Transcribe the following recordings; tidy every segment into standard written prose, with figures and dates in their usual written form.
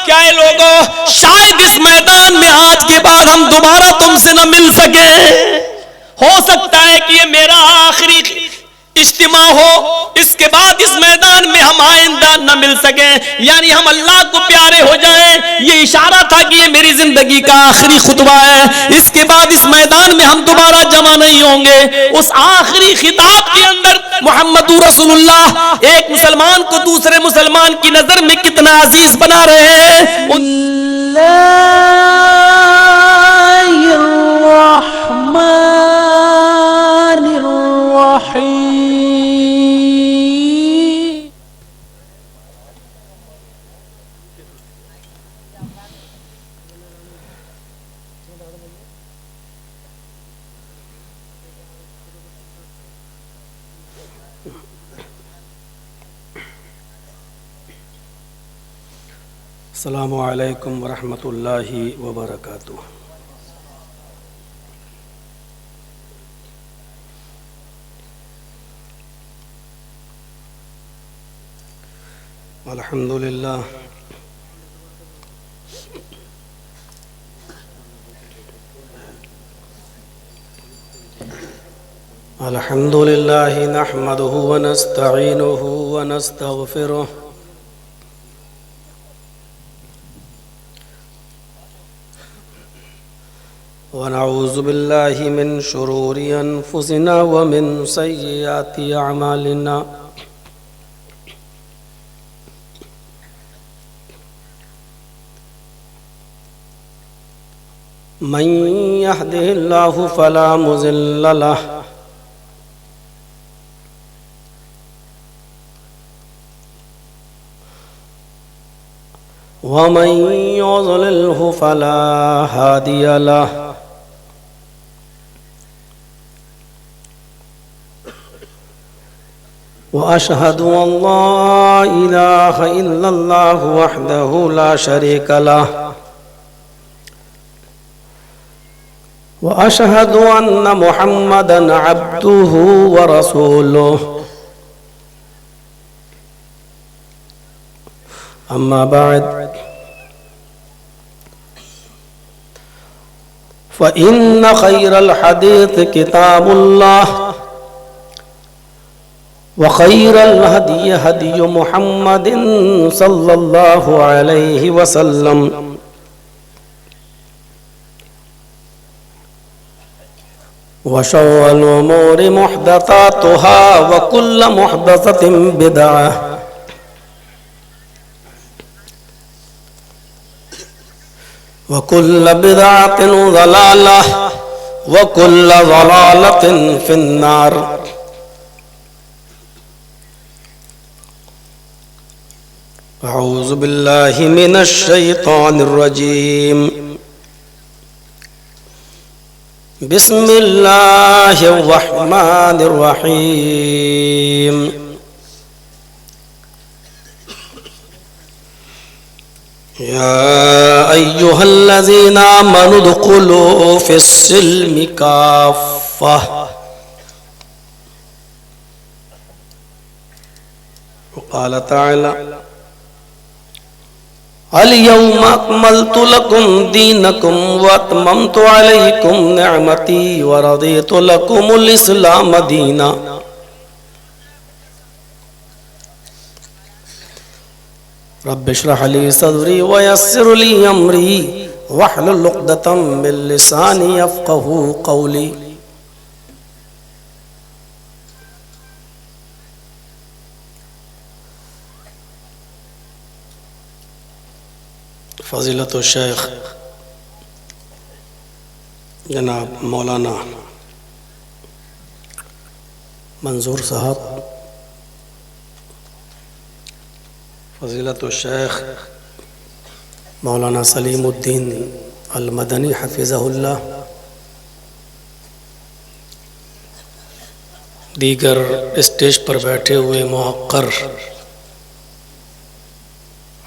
کیا ہے لوگوں، شاید اس میدان میں آج کے بعد ہم دوبارہ تم سے نہ مل سکیں، ہو سکتا ہے کہ یہ میرا آخری اجتماع ہو، اس کے بعد اس میدان میں ہم آئندہ نہ مل سکیں، یعنی ہم اللہ کو پیارے ہو جائیں۔ یہ اشارہ تھا کہ یہ میری زندگی کا آخری خطبہ ہے، اس کے بعد اس میدان میں ہم دوبارہ جمع نہیں ہوں گے۔ اس آخری خطاب کے اندر محمد رسول اللہ ایک مسلمان کو دوسرے مسلمان کی نظر میں کتنا عزیز بنا رہے ہیں۔ السلام علیکم ورحمۃ اللہ وبرکاتہ۔ الحمد للہ الحمد للہ نحمده ونستعینه ونستغفره ونعوذ باللہ من شرور انفسنا ومن سیئات اعمالنا، من يهده الله فلا مضل له ومن يضلله فلا هادي له، وأشهد أن لا إله إلا الله وحده لا شريك له، وأشهد أن محمدًا عبده ورسوله، أما بعد فإن خير الحديث كتاب الله، وخير الهدي هدي محمد صلى الله عليه وسلم، وشر الأمور محدثاتها وكل محدثة بدعة، وكل بدعة ضلالة، وكل ضلالة في النار۔ اعوذ باللہ من الشیطان الرجیم، بسم اللہ الرحمن الرحیم، یا ایہا الذین آمنوا ادخلوا فی السلم کافہ، وقال تعالی اليوم اکملت لکم دینکم واتممت علیکم نعمتی ورضیت لکم الاسلام دینا، رب اشرح لی صدری ویسر لی امری واحلل عقدۃ من لسانی یفقہوا قولی۔ فضیلت الشیخ جناب مولانا منظور صاحب، فضیلت الشیخ مولانا سلیم الدین المدنی حفظہ اللہ، دیگر اسٹیج پر بیٹھے ہوئے موقر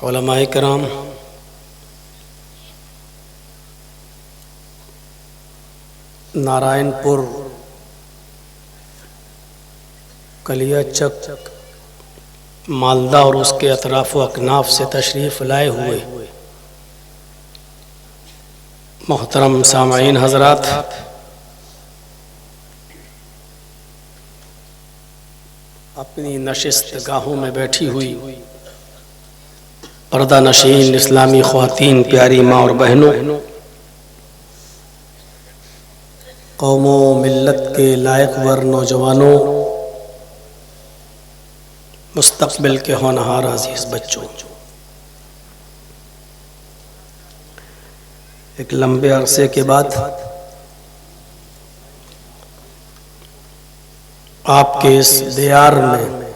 علماء کرام، نارائن پور کلیا چک مالدہ اور اس کے اطراف و اکناف سے تشریف لائے ہوئے محترم سامعین حضرات، اپنی نشست گاہوں میں بیٹھی ہوئی پردہ نشین اسلامی خواتین، پیاری ماں اور بہنوں، قوموں ملت کے لائق ور نوجوانوں، مستقبل کے ہونہار عزیز بچوں، ایک لمبے عرصے کے بعد آپ کے اس دیار میں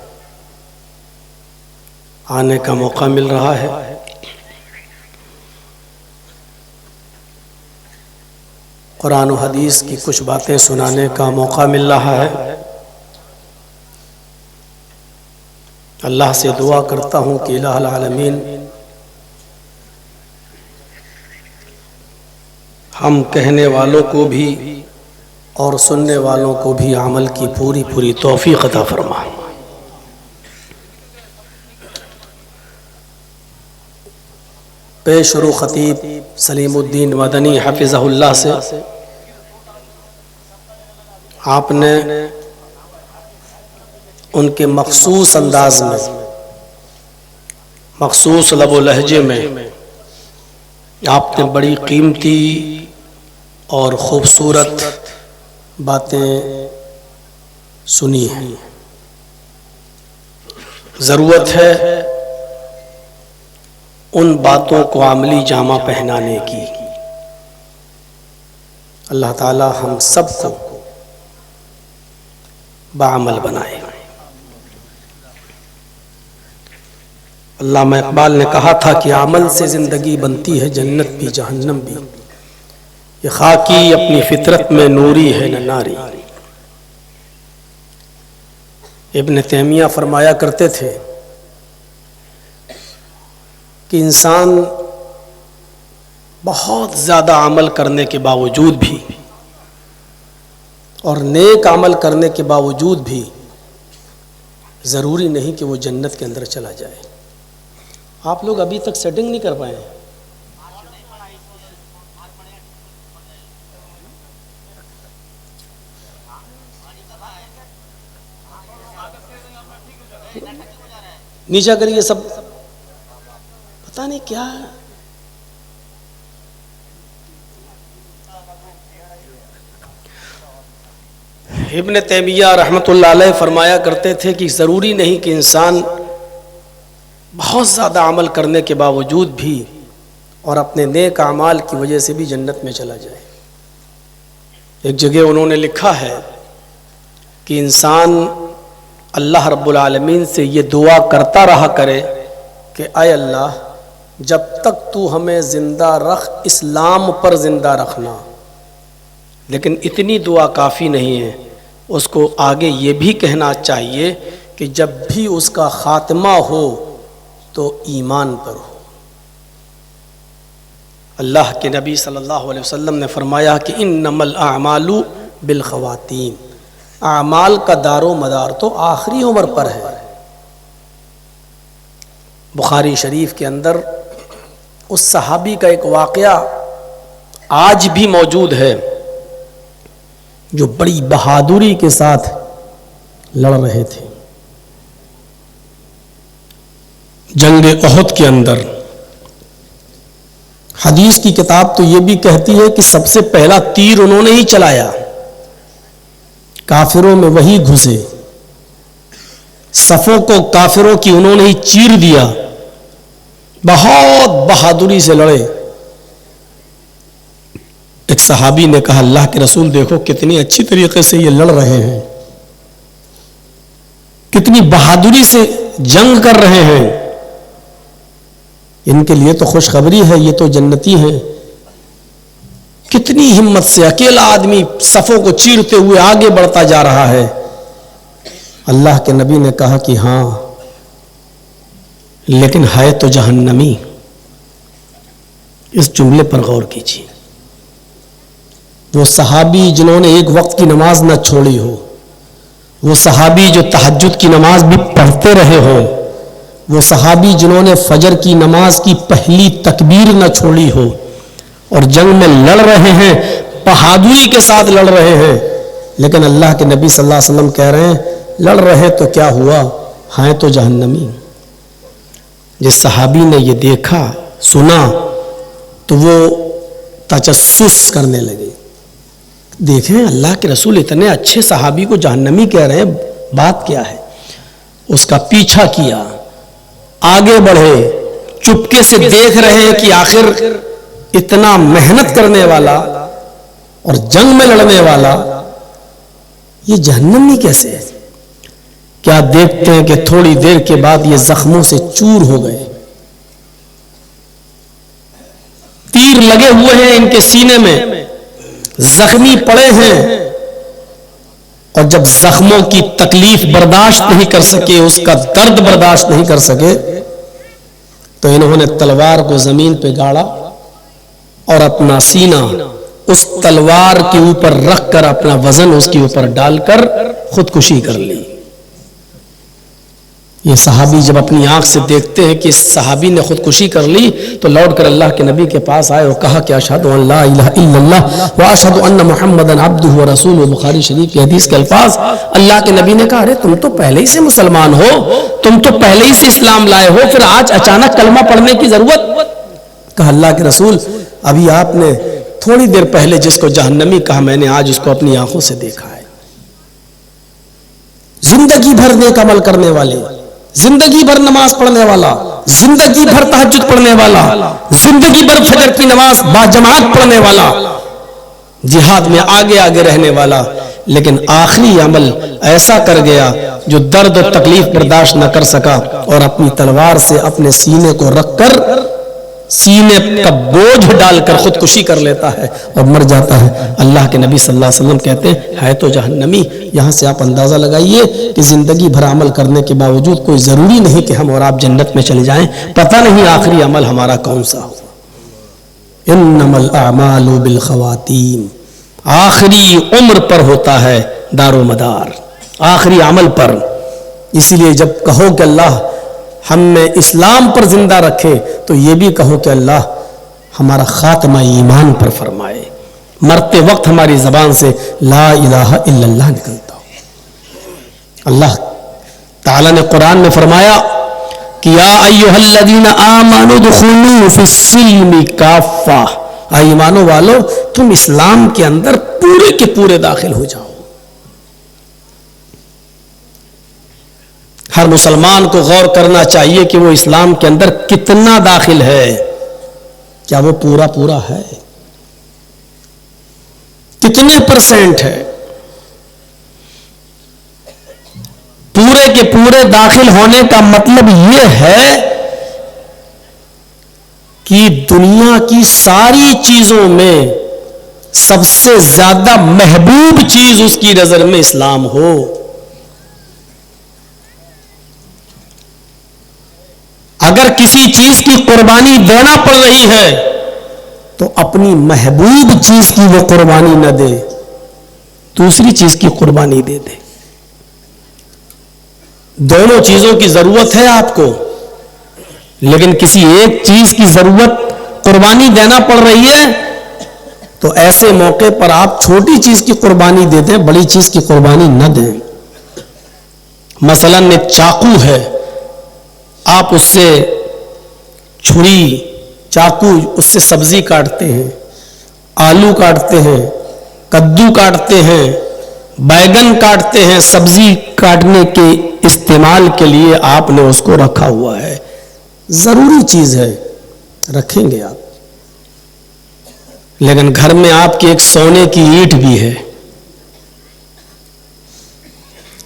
آنے کا موقع مل رہا ہے۔ قرآن و حدیث کی کچھ باتیں سنانے کا موقع مل رہا ہے۔ اللہ سے دعا کرتا ہوں کہ الہ العالمین ہم کہنے والوں کو بھی اور سننے والوں کو بھی عمل کی پوری توفیق عطا فرما۔ پیش رو خطیب سلیم الدین مدنی حفظہ اللہ سے آپ نے ان کے مخصوص انداز میں، مخصوص لب و لہجے میں آپ نے بڑی قیمتی اور خوبصورت باتیں سنی ہیں۔ ضرورت ہے ان باتوں کو عملی جامہ پہنانے کی۔ اللہ تعالی ہم سب کو بعمل بنائے۔ علامہ اقبال نے کہا تھا کہ عمل سے زندگی بنتی ہے، جنت بھی جہنم بھی، یہ خاکی اپنی فطرت میں نوری ہے نہ ناری۔ ابن تیمیہ فرمایا کرتے تھے کہ انسان بہت زیادہ عمل کرنے کے باوجود بھی اور نیک عمل کرنے کے باوجود بھی ضروری نہیں کہ وہ جنت کے اندر چلا جائے۔ آپ لوگ ابھی تک سیٹنگ نہیں کر پائے ہیں۔ نیچا کریے سب، پتہ نہیں کیا ہے۔ ابن تیمیہ رحمۃ اللہ علیہ فرمایا کرتے تھے کہ ضروری نہیں کہ انسان بہت زیادہ عمل کرنے کے باوجود بھی اور اپنے نیک اعمال کی وجہ سے بھی جنت میں چلا جائے۔ ایک جگہ انہوں نے لکھا ہے کہ انسان اللہ رب العالمین سے یہ دعا کرتا رہا کرے کہ اے اللہ، جب تک تو ہمیں زندہ رکھ، اسلام پر زندہ رکھنا۔ لیکن اتنی دعا کافی نہیں ہے، اس کو آگے یہ بھی کہنا چاہیے کہ جب بھی اس کا خاتمہ ہو تو ایمان پر ہو۔ اللہ کے نبی صلی اللہ علیہ وسلم نے فرمایا کہ انما الاعمال بالخواتیم، اعمال کا دار و مدار تو آخری عمر پر ہے۔ بخاری شریف کے اندر اس صحابی کا ایک واقعہ آج بھی موجود ہے جو بڑی بہادری کے ساتھ لڑ رہے تھے۔ جنگ احد کے اندر حدیث کی کتاب تو یہ بھی کہتی ہے کہ سب سے پہلا تیر انہوں نے ہی چلایا، کافروں میں وہی گھسے، صفوں کو کافروں کی انہوں نے ہی چیر دیا، بہت بہادری سے لڑے۔ ایک صحابی نے کہا اللہ کے رسول دیکھو کتنی اچھی طریقے سے یہ لڑ رہے ہیں، کتنی بہادری سے جنگ کر رہے ہیں، ان کے لیے تو خوشخبری ہے، یہ تو جنتی ہیں۔ کتنی ہمت سے اکیلا آدمی صفوں کو چیرتے ہوئے آگے بڑھتا جا رہا ہے۔ اللہ کے نبی نے کہا کہ ہاں لیکن ہے تو جہنمی۔ اس جملے پر غور کیجیے۔ وہ صحابی جنہوں نے ایک وقت کی نماز نہ چھوڑی ہو، وہ صحابی جو تہجد کی نماز بھی پڑھتے رہے ہوں، وہ صحابی جنہوں نے فجر کی نماز کی پہلی تکبیر نہ چھوڑی ہو، اور جنگ میں لڑ رہے ہیں, بہادری کے ساتھ لڑ رہے ہیں, لیکن اللہ کے نبی صلی اللہ علیہ وسلم کہہ رہے ہیں لڑ رہے تو کیا ہوا, ہیں تو جہنمی. جس صحابی نے یہ دیکھا سنا تو وہ تجسس کرنے لگے, دیکھیں اللہ کے رسول اتنے اچھے صحابی کو جہنمی کہہ رہے ہیں, بات کیا ہے. اس کا پیچھا کیا, آگے بڑھے, چپکے سے دیکھ رہے ہیں کہ آخر اتنا محنت کرنے والا اور جنگ میں لڑنے والا یہ جہنمی کیسے ہے. کیا دیکھتے ہیں کہ تھوڑی دیر کے بعد یہ زخموں سے چور ہو گئے, تیر لگے ہوئے ہیں ان کے سینے میں, زخمی پڑے ہیں, اور جب زخموں کی تکلیف برداشت نہیں کر سکے, اس کا درد برداشت نہیں کر سکے, تو انہوں نے تلوار کو زمین پہ گاڑا اور اپنا سینہ اس تلوار کے اوپر رکھ کر اپنا وزن اس کے اوپر ڈال کر خودکشی کر لی. یہ صحابی جب اپنی آنکھ سے دیکھتے ہیں کہ اس صحابی نے خودکشی کر لی تو لوٹ کر اللہ کے نبی کے پاس آئے اور کہا کہ اشہد ان لا الہ الا اللہ واشہد ان محمدًا عبدہ ورسولہ. بخاری شریف کی حدیث کے الفاظ. اللہ کے نبی نے کہا ارے تم تو پہلے ہی سے مسلمان ہو, تم تو پہلے ہی سے اسلام لائے ہو, پھر آج اچانک کلمہ پڑھنے کی ضرورت. کہا اللہ کے رسول ابھی آپ نے تھوڑی دیر پہلے جس کو جہنمی کہا میں نے آج اس کو اپنی آنکھوں سے دیکھا ہے. زندگی بھر نیک عمل کرنے والے, زندگی بھر نماز پڑھنے والا, زندگی بھر تہجد پڑھنے والا, زندگی بھر فجر کی نماز باجماعت پڑھنے والا, جہاد میں آگے آگے رہنے والا, لیکن آخری عمل ایسا کر گیا جو درد و تکلیف برداشت نہ کر سکا اور اپنی تلوار سے اپنے سینے کو رکھ کر سینے کا بوجھ ڈال کر خودکشی کر لیتا ہے اور مر جاتا ہے. اللہ کے نبی صلی اللہ علیہ وسلم کہتے ہیں ہے تو جہنمی. یہاں سے آپ اندازہ لگائیے کہ زندگی بھر عمل کرنے کے باوجود کوئی ضروری نہیں کہ ہم اور آپ جنت میں چلے جائیں, پتہ نہیں آخری عمل ہمارا کون سا ہو. انما الاعمال بالخواتیم, آخری عمر پر ہوتا ہے دار و مدار, آخری عمل پر. اسی لیے جب کہو کہ اللہ ہم میں اسلام پر زندہ رکھے تو یہ بھی کہو کہ اللہ ہمارا خاتمہ ایمان پر فرمائے, مرتے وقت ہماری زبان سے لا الہ الا اللہ نکلتا ہو. اللہ تعالیٰ نے قرآن میں فرمایا کہ یا ایھا الذین آمنوا ادخلوا فی السلم کافہ, اے ایمانو والو تم اسلام کے اندر پورے کے پورے داخل ہو جاؤ. ہر مسلمان کو غور کرنا چاہیے کہ وہ اسلام کے اندر کتنا داخل ہے, کیا وہ پورا پورا ہے, کتنے پرسنٹ ہے. پورے کے پورے داخل ہونے کا مطلب یہ ہے کہ دنیا کی ساری چیزوں میں سب سے زیادہ محبوب چیز اس کی نظر میں اسلام ہو. اگر کسی چیز کی قربانی دینا پڑ رہی ہے تو اپنی محبوب چیز کی وہ قربانی نہ دے, دوسری چیز کی قربانی دے دے. دونوں چیزوں کی ضرورت ہے آپ کو, لیکن کسی ایک چیز کی ضرورت قربانی دینا پڑ رہی ہے تو ایسے موقع پر آپ چھوٹی چیز کی قربانی دے دیں, بڑی چیز کی قربانی نہ دیں. مثلا ایک چاقو ہے, آپ اس سے چھری چاقو اس سے سبزی کاٹتے ہیں, آلو کاٹتے ہیں, کدو کاٹتے ہیں, بیگن کاٹتے ہیں, سبزی کاٹنے کے استعمال کے لیے آپ نے اس کو رکھا ہوا ہے, ضروری چیز ہے رکھیں گے آپ. لیکن گھر میں آپ کی ایک سونے کی اینٹ بھی ہے,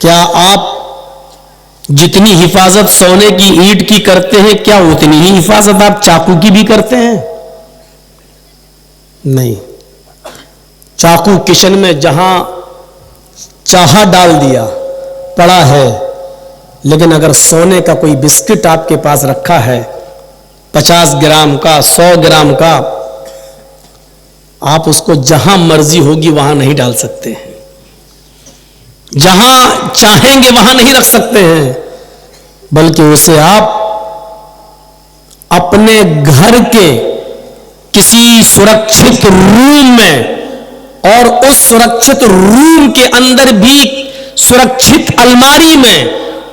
کیا آپ جتنی حفاظت سونے کی اینٹ کی کرتے ہیں کیا اتنی ہی حفاظت آپ چاقو کی بھی کرتے ہیں؟ نہیں. چاقو کچن میں جہاں چاہا ڈال دیا پڑا ہے, لیکن اگر سونے کا کوئی بسکٹ آپ کے پاس رکھا ہے 50 گرام کا 100 گرام کا, آپ اس کو جہاں مرضی ہوگی وہاں نہیں ڈال سکتے ہیں, جہاں چاہیں گے وہاں نہیں رکھ سکتے ہیں, بلکہ اسے آپ اپنے گھر کے کسی سرکشت روم میں، اور اس سرکشت روم کے اندر بھی سرکشت الماری میں،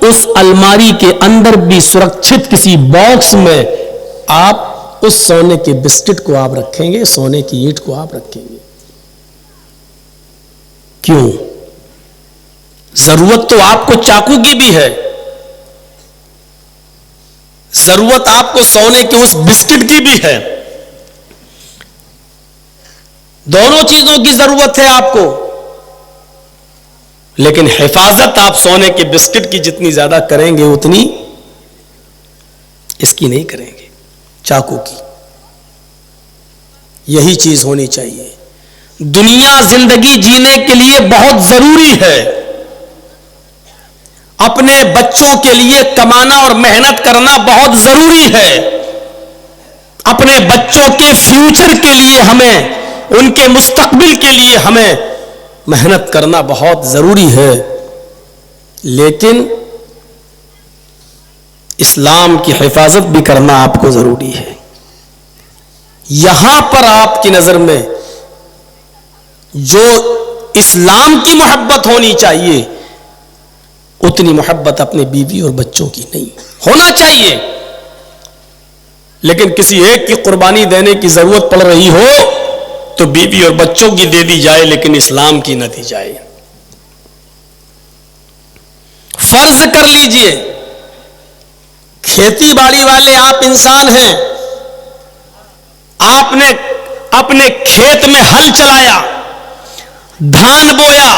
اس الماری کے اندر بھی سرکشت کسی باکس میں آپ اس سونے کے بسکٹ کو آپ رکھیں گے، سونے کی اینٹ کو آپ رکھیں گے. کیوں؟ ضرورت تو آپ کو چاقو کی بھی ہے، ضرورت آپ کو سونے کے اس بسکٹ کی بھی ہے، دونوں چیزوں کی ضرورت ہے آپ کو. لیکن حفاظت آپ سونے کے بسکٹ کی جتنی زیادہ کریں گے اتنی اس کی نہیں کریں گے، چاقو کی. یہی چیز ہونی چاہیے. دنیا زندگی جینے کے لیے بہت ضروری ہے. اپنے بچوں کے لیے کمانا اور محنت کرنا بہت ضروری ہے. اپنے بچوں کے فیوچر کے لیے ہمیں، ان کے مستقبل کے لیے ہمیں محنت کرنا بہت ضروری ہے. لیکن اسلام کی حفاظت بھی کرنا آپ کو ضروری ہے. یہاں پر آپ کی نظر میں جو اسلام کی محبت ہونی چاہیے اتنی محبت اپنے بیوی اور بچوں کی نہیں ہونا چاہیے. لیکن کسی ایک کی قربانی دینے کی ضرورت پڑ رہی ہو تو بیوی اور بچوں کی دے دی جائے، لیکن اسلام کی نہ دی جائے. فرض کر لیجئے کھیتی باڑی والے آپ انسان ہیں، آپ نے اپنے کھیت میں ہل چلایا، دھان بویا،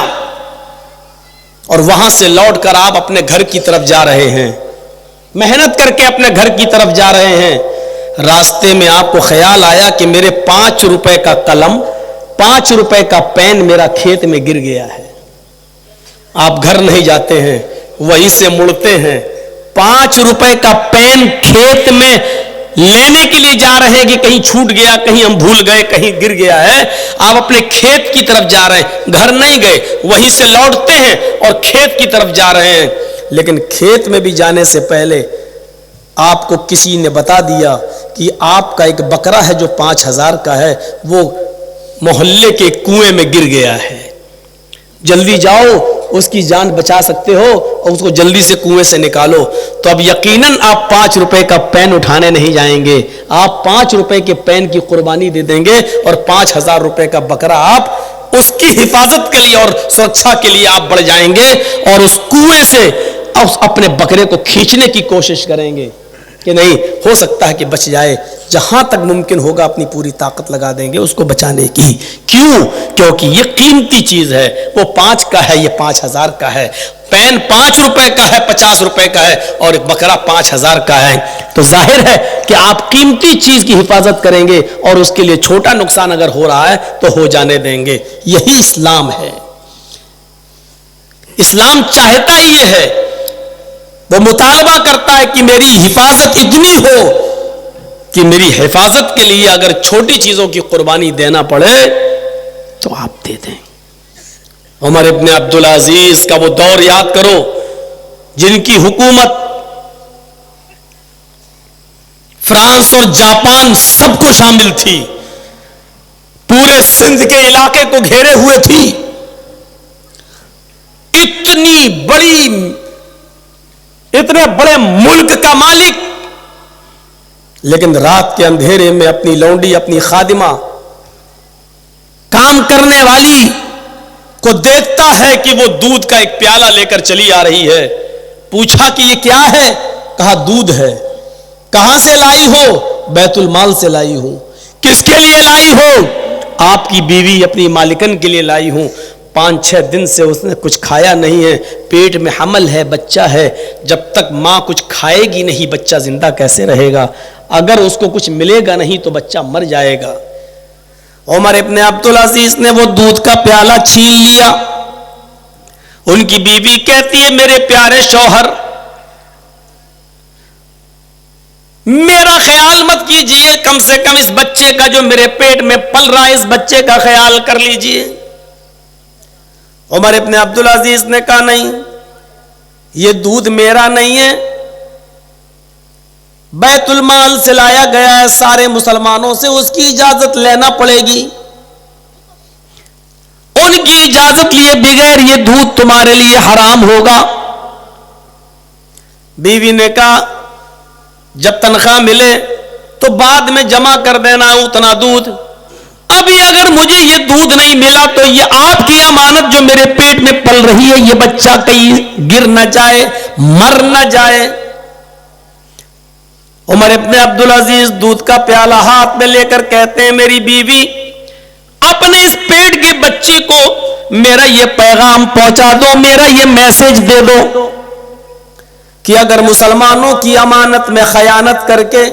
اور وہاں سے لوٹ کر آپ اپنے گھر کی طرف جا رہے ہیں، محنت کر کے اپنے گھر کی طرف جا رہے ہیں. راستے میں آپ کو خیال آیا کہ میرے 5 روپے کا قلم، 5 روپے کا پین میرا کھیت میں گر گیا ہے. آپ گھر نہیں جاتے ہیں، وہیں سے مڑتے ہیں. 5 روپے کا پین کھیت میں لینے کے لیے جا رہے ہیں کہ کہیں چھوٹ گیا، کہیں ہم بھول گئے، کہیں گر گیا ہے. آپ اپنے کھیت کی طرف جا رہے ہیں، گھر نہیں گئے، وہیں سے لوٹتے ہیں اور کھیت کی طرف جا رہے ہیں. لیکن کھیت میں بھی جانے سے پہلے آپ کو کسی نے بتا دیا کہ آپ کا ایک بکرا ہے جو 5000 کا ہے، وہ محلے کے کنویں میں گر گیا ہے. جلدی جاؤ، اس کی جان بچا سکتے ہو اور اس کو جلدی سے کنویں سے نکالو. تو اب یقیناً آپ 5 روپے کا پین اٹھانے نہیں جائیں گے، آپ 5 روپے کے پین کی قربانی دے دیں گے اور 5000 روپے کا بکرا آپ اس کی حفاظت کے لیے اور سرکشا کے لیے آپ بڑھ جائیں گے اور اس کنویں سے اپنے بکرے کو کھینچنے کی کوشش کریں گے کہ نہیں ہو سکتا ہے کہ بچ جائے. جہاں تک ممکن ہوگا اپنی پوری طاقت لگا دیں گے اس کو بچانے کی. کیوں؟ کیونکہ یہ قیمتی چیز ہے. وہ 5 کا ہے، یہ 5000 کا ہے. پین 5 روپے کا ہے، 50 روپے کا ہے، اور ایک بکرا 5000 کا ہے. تو ظاہر ہے کہ آپ قیمتی چیز کی حفاظت کریں گے اور اس کے لیے چھوٹا نقصان اگر ہو رہا ہے تو ہو جانے دیں گے. یہی اسلام ہے. اسلام چاہتا ہی یہ ہے، وہ مطالبہ کرتا ہے کہ میری حفاظت اتنی ہو کہ میری حفاظت کے لیے اگر چھوٹی چیزوں کی قربانی دینا پڑے تو آپ دے دیں. عمر ابن عبدالعزیز کا وہ دور یاد کرو جن کی حکومت فرانس اور جاپان سب کو شامل تھی، پورے سندھ کے علاقے کو گھیرے ہوئے تھی. اتنے بڑے ملک کا مالک، لیکن رات کے اندھیرے میں اپنی لونڈی، اپنی خادمہ، کام کرنے والی کو دیکھتا ہے کہ وہ دودھ کا ایک پیالہ لے کر چلی آ رہی ہے. پوچھا کہ یہ کیا ہے؟ کہا دودھ ہے. کہاں سے لائی ہو؟ بیت المال سے لائی ہوں. کس کے لیے لائی ہو؟ آپ کی بیوی، اپنی مالکن کے لیے لائی ہوں. 5-6 دن سے اس نے کچھ کھایا نہیں ہے، پیٹ میں حمل ہے، بچہ ہے. جب تک ماں کچھ کھائے گی نہیں بچہ زندہ کیسے رہے گا؟ اگر اس کو کچھ ملے گا نہیں تو بچہ مر جائے گا. عمر ابن عبدالعزیز نے وہ دودھ کا پیالہ چھین لیا. ان کی بیوی کہتی ہے میرے پیارے شوہر، میرا خیال مت کیجئے، کم سے کم اس بچے کا جو میرے پیٹ میں پل رہا ہے اس بچے کا خیال کر لیجئے. عمر ابن عبدالعزیز نے کہا نہیں، یہ دودھ میرا نہیں ہے، بیت المال سے لایا گیا ہے سارے مسلمانوں سے، اس کی اجازت لینا پڑے گی۔ ان کی اجازت لیے بغیر یہ دودھ تمہارے لیے حرام ہوگا۔ بیوی نے کہا جب تنخواہ ملے تو بعد میں جمع کر دینا اتنا دودھ، ابھی اگر مجھے یہ دودھ نہیں ملا تو یہ آپ کی امانت جو میرے پیٹ میں پل رہی ہے، یہ بچہ کہیں گر نہ جائے، مر نہ جائے۔ عمر ابن عبدالعزیز دودھ کا پیالہ ہاتھ میں لے کر کہتے ہیں میری بیوی اپنے اس پیٹ کے بچے کو میرا یہ پیغام پہنچا دو، میرا یہ میسج دے دو کہ اگر مسلمانوں کی امانت میں خیانت کر کے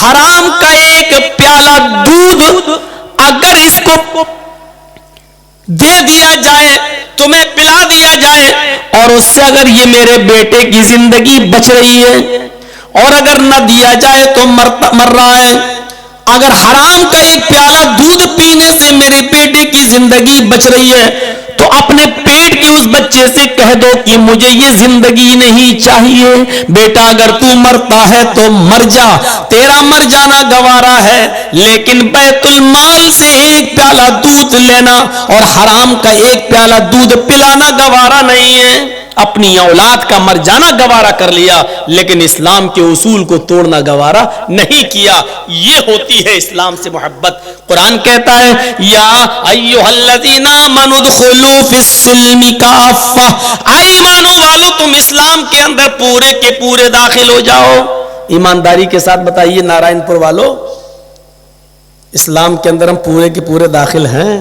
حرام کا ایک پیالہ دودھ اگر اس کو دے دیا جائے، تمہیں پلا دیا جائے، اور اس سے اگر یہ میرے بیٹے کی زندگی بچ رہی ہے، اور اگر نہ دیا جائے تو مر رہا ہے، اگر حرام کا ایک پیالہ دودھ پینے سے میرے بیٹے کی زندگی بچ رہی ہے تو اپنے پیٹ کے اس بچے سے کہہ دو کہ مجھے یہ زندگی نہیں چاہیے، بیٹا اگر تو مرتا ہے تو مر جا، تیرا مر جانا گوارا ہے، لیکن بیت المال سے ایک پیالہ دودھ لینا اور حرام کا ایک پیالہ دودھ پلانا گوارا نہیں ہے۔ اپنی اولاد کا مر جانا گوارا کر لیا، لیکن اسلام کے اصول کو توڑنا گوارا نہیں کیا۔ یہ ہوتی ہے اسلام سے محبت۔ قرآن کہتا ہے یا ایھا الذین آمنوا ادخلوا فی السلم کافہ، اے ایمانوں والو تم اسلام کے اندر پورے کے پورے داخل ہو جاؤ۔ ایمانداری کے ساتھ بتائیے نارائن پور والو، اسلام کے اندر ہم پورے کے پورے داخل ہیں؟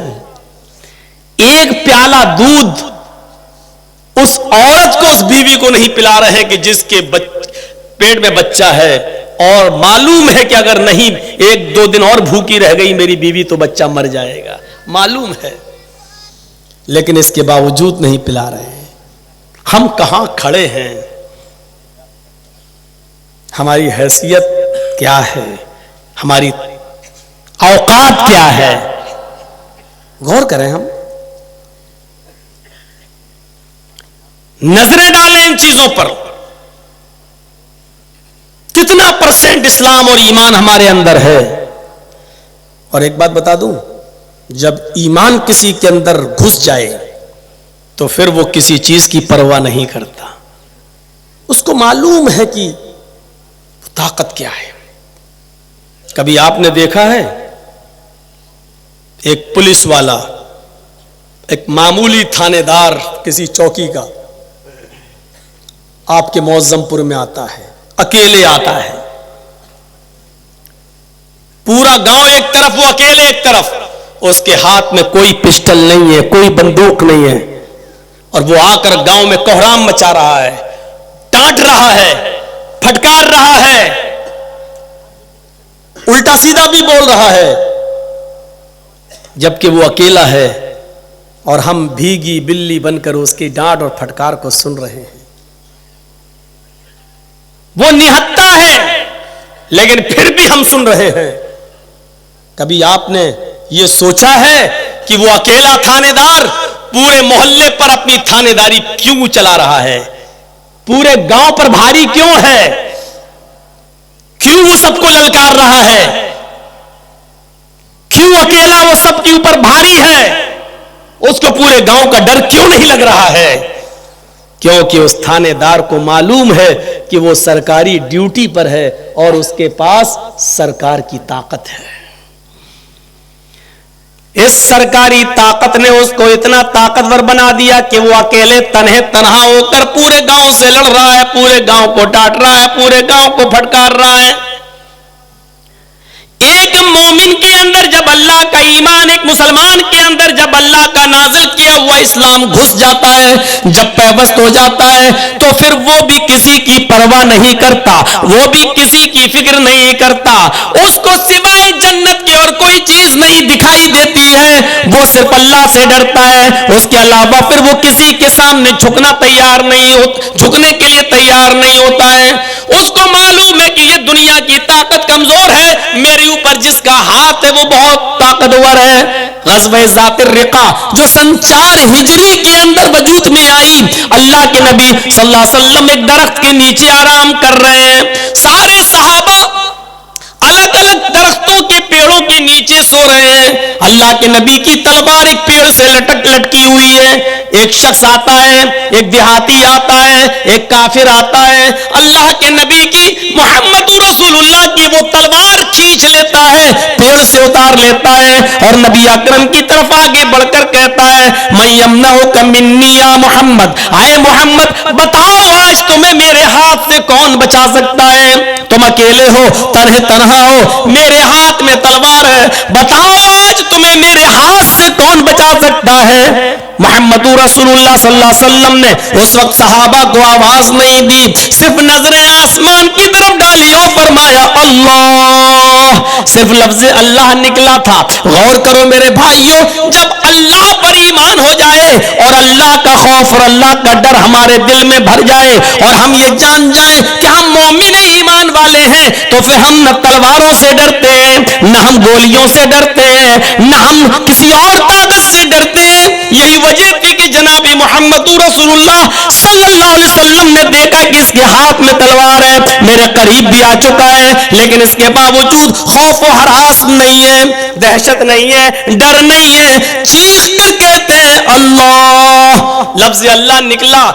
ایک پیالہ دودھ اس عورت کو، اس بیوی کو نہیں پلا رہے کہ جس کے پیٹ میں بچہ ہے، اور معلوم ہے کہ اگر نہیں ایک دو دن اور بھوکی رہ گئی میری بیوی تو بچہ مر جائے گا، معلوم ہے، لیکن اس کے باوجود نہیں پلا رہے ہیں۔ ہم کہاں کھڑے ہیں؟ ہماری حیثیت کیا ہے؟ ہماری اوقات کیا ہے؟ غور کریں، ہم نظریں ڈالیں ان چیزوں پر، کتنا پرسنٹ اسلام اور ایمان ہمارے اندر ہے۔ اور ایک بات بتا دوں، جب ایمان کسی کے اندر گھس جائے تو پھر وہ کسی چیز کی پرواہ نہیں کرتا، اس کو معلوم ہے کہ طاقت کیا ہے۔ کبھی آپ نے دیکھا ہے ایک پولیس والا، ایک معمولی تھانے دار کسی چوکی کا آپ کے معظم پور میں آتا ہے، اکیلے آتا ہے، پورا گاؤں ایک طرف، وہ اکیلے ایک طرف، اس کے ہاتھ میں کوئی پسٹل نہیں ہے، کوئی بندوق نہیں ہے، اور وہ آ کر گاؤں میں کوہرام مچا رہا ہے، ڈانٹ رہا ہے، پھٹکار رہا ہے، الٹا سیدھا بھی بول رہا ہے، جبکہ وہ اکیلا ہے اور ہم بھیگی بلی بن کر اس کی ڈانٹ اور پھٹکار کو سن رہے ہیں۔ وہ نہتا ہے لیکن پھر بھی ہم سن رہے ہیں۔ کبھی آپ نے یہ سوچا ہے کہ وہ اکیلا تھانے دار پورے محلے پر اپنی تھانے داری کیوں چلا رہا ہے؟ پورے گاؤں پر بھاری کیوں ہے؟ کیوں وہ سب کو للکار رہا ہے؟ کیوں اکیلا وہ سب کے اوپر بھاری ہے؟ اس کو پورے گاؤں کا ڈر کیوں نہیں لگ رہا ہے؟ کیونکہ اس تھانے دار کو معلوم ہے کہ وہ سرکاری ڈیوٹی پر ہے اور اس کے پاس سرکار کی طاقت ہے۔ اس سرکاری طاقت نے اس کو اتنا طاقتور بنا دیا کہ وہ اکیلے تنہا ہو کر پورے گاؤں سے لڑ رہا ہے، پورے گاؤں کو ڈانٹ رہا ہے، پورے گاؤں کو پھٹکار رہا ہے۔ ایک مومن کے اندر جب اللہ کا ایمان، ایک مسلمان کے اندر جب اللہ کا نازل کیا ہوا اسلام گھس جاتا ہے، جب پیوست ہو جاتا ہے، تو پھر وہ بھی کسی کی پرواہ نہیں کرتا، وہ بھی کسی کی فکر نہیں کرتا، اس کو سوائے جنت کی اور کوئی چیز نہیں دکھائی دیتی ہے، وہ صرف اللہ سے ڈرتا ہے، اس کے علاوہ پھر وہ کسی کے سامنے جھکنے کے لیے تیار نہیں ہوتا ہے۔ اس کو معلوم ہے کہ یہ دنیا کی طاقت کمزور ہے، میرے اوپر جس کا ہاتھ ہے وہ بہت طاقتور ہے۔ غزوہ ذات الرقا جو سن 4 ہجری کے اندر وجود میں آئی، اللہ کے نبی صلی اللہ علیہ وسلم ایک درخت کے نیچے آرام کر رہے ہیں، سارے صحابہ سو رہے ہیں, اللہ کے نبی کی تلوار ایک پیڑ سے لٹکی ہوئی ہے. ایک شخص آتا ہے, ایک دیہاتی آتا ہے, ایک کافر آتا ہے, اللہ کے نبی کی محمد رسول اللہ کی وہ تلوار کھینچ لیتا ہے, پیڑ سے اتار لیتا ہے, اور نبی اکرم کی طرف آگے بڑھ کر کہتا ہے من یمنعک منی یا محمد, آئے محمد بتاؤ آج تمہیں میرے ہاتھ سے کون بچا سکتا ہے؟ تم اکیلے ہو, تنہا ہو, میرے ہاتھ میں تلوار ہے, بتاؤ آج تمہیں میرے ہاتھ سے کون بچا سکتا ہے؟ محمد رسول اللہ صلی اللہ علیہ وسلم نے اس وقت صحابہ کو آواز نہیں دی, صرف نظریں آسمان کی طرف ڈالی اور فرمایا اللہ. صرف لفظ اللہ نکلا تھا. غور کرو میرے بھائیوں, جب اللہ پر ایمان ہو جائے اور اللہ کا خوف اور اللہ کا ڈر ہمارے دل میں بھر جائے اور ہم یہ جان جائیں کہ ہم مومن ایمان والے ہیں, تو پھر ہم نہ تلواروں سے ڈرتے ہیں, نہ ہم گولیوں سے ڈرتے ہیں, نہ ہم کسی اور طاقت سے ڈرتے ہیں. یہی وجہ تھی کہ جناب محمد رسول اللہ صلی اللہ علیہ وسلم نے دیکھا کہ اس کے ہاتھ میں تلوار ہے, میرے قریب بھی آ چکا ہے, لیکن اس کے باوجود خوف و ہراس نہیں ہے, دہشت نہیں ہے, ڈر نہیں ہے. چیخ کر کہتے ہیں اللہ. لفظ اللہ نکلا,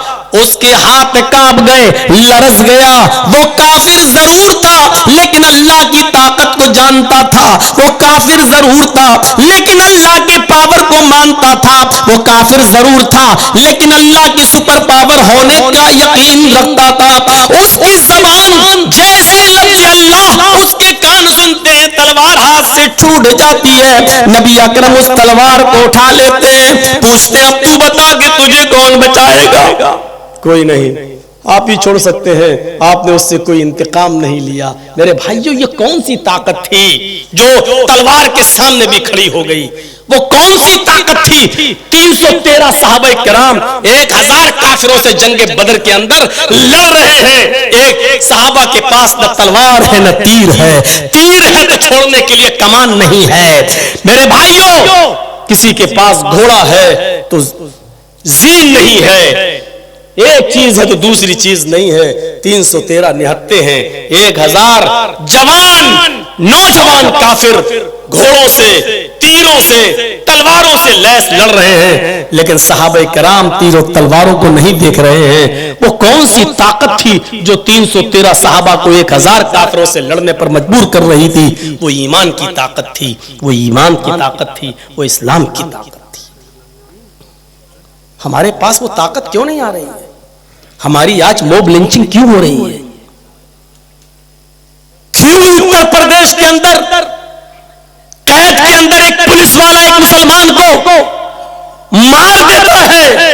اس کے ہاتھ کانپ گئے, لرز گیا. وہ کافر ضرور تھا لیکن اللہ کی طاقت کو جانتا تھا. وہ کافر ضرور تھا لیکن اللہ کی پاور کو مانتا تھا. وہ کافر ضرور تھا لیکن اللہ کی سپر پاور ہونے کا یقین رکھتا تھا. اس کی زبان جیسے لفظ اللہ اس کے کان سنتے ہیں تلوار ہاتھ سے چھوٹ جاتی ہے. نبی اکرم اس تلوار کو اٹھا لیتے ہیں, پوچھتے ہیں اب تو بتا کہ تجھے کون بچائے گا؟ کوئی نہیں, آپ ہی چھوڑ سکتے ہیں, آپ نے اس سے کوئی انتقام نہیں لیا. میرے بھائیوں, یہ کون سی طاقت تھی جو تلوار کے سامنے بھی کھڑی ہو گئی؟ وہ کون سی طاقت تھی؟ 313 صحابہ کرام 1000 کافروں سے جنگ بدر کے اندر لڑ رہے ہیں. ایک صحابہ کے پاس نہ تلوار ہے نہ تیر ہے, تیر ہے تو چھوڑنے کے لیے کمان نہیں ہے. میرے بھائیوں, کسی کے پاس گھوڑا ہے تو زین نہیں ہے, ایک چیز ہے تو دوسری چیز نہیں ہے. 313 نہتے ہیں, 1000 جوان نوجوان کافر گھوڑوں سے, تیروں سے, تلواروں سے لیس لڑ رہے ہیں, لیکن صحابہ کرام تیر و تلواروں کو نہیں دیکھ رہے ہیں. وہ کون سی طاقت تھی جو 313 صحابہ کو 1000 کافروں سے لڑنے پر مجبور کر رہی تھی؟ وہ ایمان کی طاقت تھی, وہ ایمان کی طاقت تھی, وہ اسلام کی طاقت تھی. ہمارے پاس وہ طاقت کیوں نہیں آ رہی ہے؟ ہماری آج موب لنچنگ کیوں ہو رہی ہے؟ کیوں اتر پردیش کے اندر قید کے اندر ایک پولیس والا ایک مسلمان کو مار دیتا ہے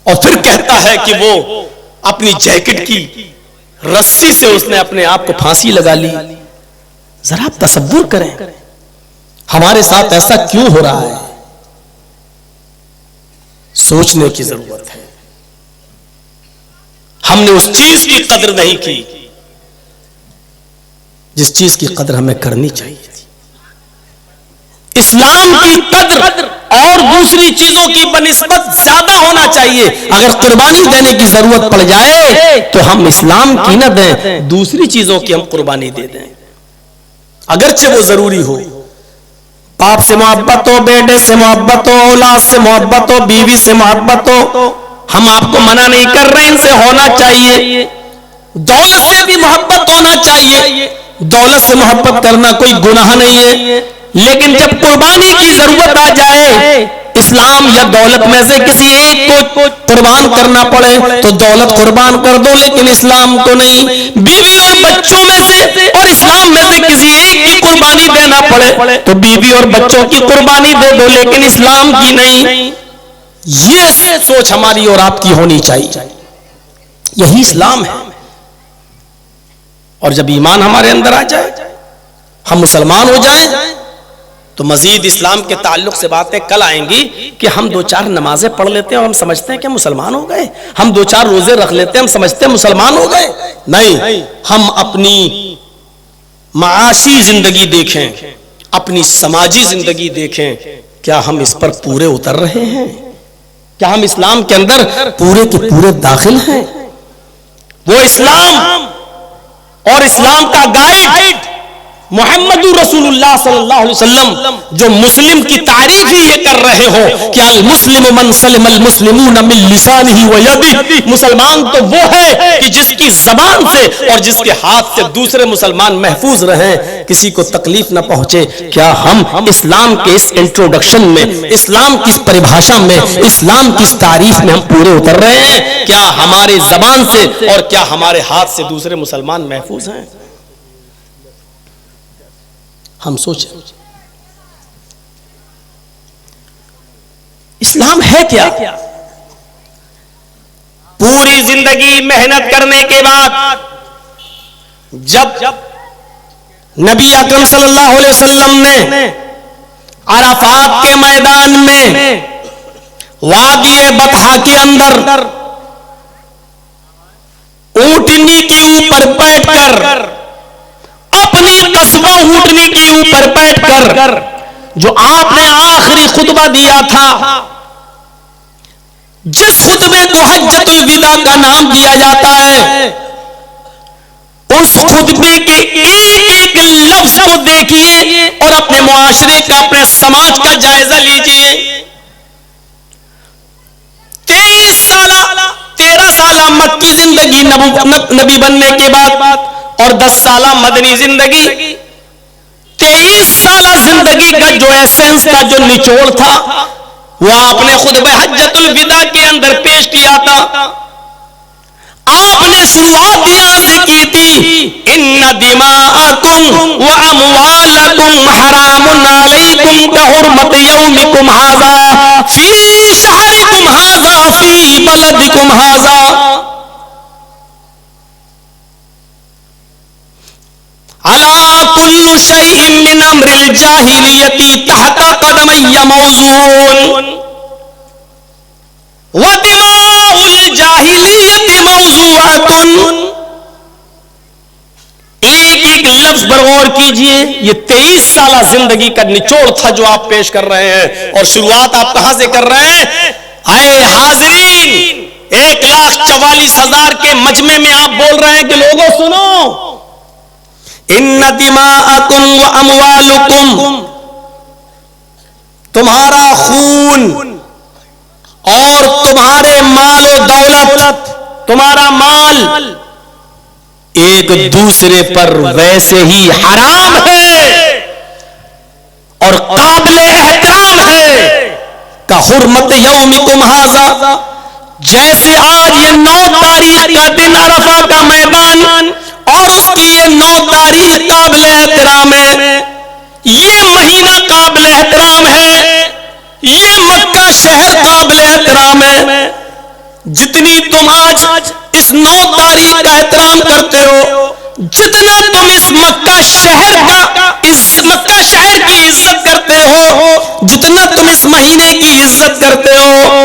اور پھر کہتا ہے کہ وہ اپنی جیکٹ کی رسی سے اس نے اپنے آپ کو پھانسی لگا لی؟ ذرا آپ تصور کریں, ہمارے ساتھ ایسا کیوں ہو رہا ہے؟ سوچنے کی ضرورت ہے. ہم نے اس چیز کی قدر نہیں کی جس چیز کی قدر ہمیں کرنی چاہیے تھی. اسلام کی قدر اور دوسری چیزوں کی بنسبت زیادہ ہونا چاہیے. اگر قربانی دینے کی ضرورت پڑ جائے تو ہم اسلام کی نہ دیں, دوسری چیزوں کی ہم قربانی دے دیں, اگرچہ وہ ضروری ہو. باپ سے محبت ہو, بیٹے سے محبت ہو, اولاد سے محبت ہو, بیوی سے محبت ہو, ہم آپ کو منع نہیں کر رہے, ان سے ہونا چاہیے. دولت سے بھی محبت ہونا چاہیے, دولت سے محبت کرنا کوئی گناہ نہیں ہے. لیکن جب قربانی کی ضرورت آ جائے, اسلام یا دولت میں سے کسی ایک کو قربان کرنا پڑے تو دولت قربان کر دو, لیکن اسلام کو نہیں. بیوی اور بچوں میں سے اور اسلام میں سے کسی ایک کی قربانی دینا پڑے تو بیوی اور بچوں کی قربانی دے دو, لیکن اسلام کی نہیں. یہ سوچ ہماری اور آپ کی ہونی چاہیے. یہی اسلام ہے. اور جب ایمان ہمارے اندر آ جائے, ہم مسلمان ہو جائیں, تو مزید اسلام کے تعلق سے باتیں کل آئیں گی کہ ہم 2-4 نمازیں پڑھ لیتے ہیں اور ہم سمجھتے ہیں کہ مسلمان ہو گئے, ہم 2-4 روزے رکھ لیتے ہیں ہم سمجھتے ہیں مسلمان ہو گئے. نہیں, ہم اپنی معاشی زندگی دیکھیں, اپنی سماجی زندگی دیکھیں, کیا ہم اس پر پورے اتر رہے ہیں؟ کیا ہم اسلام کے اندر پورے کے پورے داخل ہیں؟ وہ اسلام اور اسلام کا گائیڈ محمد رسول اللہ صلی اللہ علیہ وسلم جو مسلم کی تعریف ہی یہ کر رہے ہو کہ المسلم من سلم المسلمون من لسانہ و یدہ، مسلمان تو وہ ہے کہ جس کی زبان سے اور جس کے ہاتھ سے دوسرے مسلمان محفوظ رہیں، کسی کو تکلیف نہ پہنچے۔ کیا ہم اسلام کے اس انٹروڈکشن میں، اسلام کی اس پریبھاشا میں، اسلام کی اس تعریف میں ہم پورے اتر رہے ہیں؟ کیا ہمارے زبان سے اور کیا ہمارے ہاتھ سے دوسرے مسلمان محفوظ ہیں؟ ہم سوچیں اسلام ہے کیا؟ پوری زندگی محنت کرنے کے بعد جب نبی اکرم صلی اللہ علیہ وسلم نے عرفات کے میدان میں وادی بطحا کے اندر اونٹنی کے اوپر بیٹھ کر، اپنی قصبہ اونٹنی کے اوپر بیٹھ کر جو آپ نے آخری خطبہ دیا تھا، جس خطبے کو حجۃ الوداع کا نام دیا جاتا ہے، اس خطبے کے ایک ایک لفظ کو دیکھیے اور اپنے معاشرے کا، اپنے سماج کا جائزہ لیجئے۔ 13 سالہ مکی زندگی نبی بننے کے بعد اور 10 سالہ مدنی زندگی، 23 سالہ زندگی کا جو ایسنس تھا، جو نچوڑ تھا، وہ آپ نے خطبہ حجۃ الوداع کے اندر پیش کیا تھا۔ آپ نے شروعات یہاں سے کی تھی، ان دماءکم و اموالکم حرام علیکم کحرمت یومکم ھذا فی شہرکم ھذا فی بلدکم ھذا۔ الا کل شیء من امر الجاہلیۃ تحت قدمی موزون ودماء الجاہلیۃ موضوعۃ۔ ایک ایک لفظ پر غور کیجئے، یہ 23 سالہ زندگی کا نچوڑ تھا جو آپ پیش کر رہے ہیں، اور شروعات آپ کہاں سے کر رہے ہیں؟ اے حاضرین، 1,44,000 کے مجمع میں آپ بول رہے ہیں کہ لوگوں سنو، ان دماءکم و اموالکم، تمہارا خون اور تمہارے مال و دولت، تمہارا مال ایک دوسرے پر ویسے ہی حرام ہے اور قابل احترام ہے کا حرمت یومکم ھذا، جیسے آج یہ 9 تاریخ کا دن عرفہ کا میدان اور اس کی یہ 9 تاریخ قابل احترام ہے، یہ مہینہ قابل احترام ہے، یہ مکہ شہر قابل احترام ہے۔ جتنی تم آج اس 9 تاریخ کا احترام کرتے ہو، جتنا تم اس مکہ شہر کی عزت کرتے ہو، جتنا تم اس مہینے کی عزت کرتے ہو،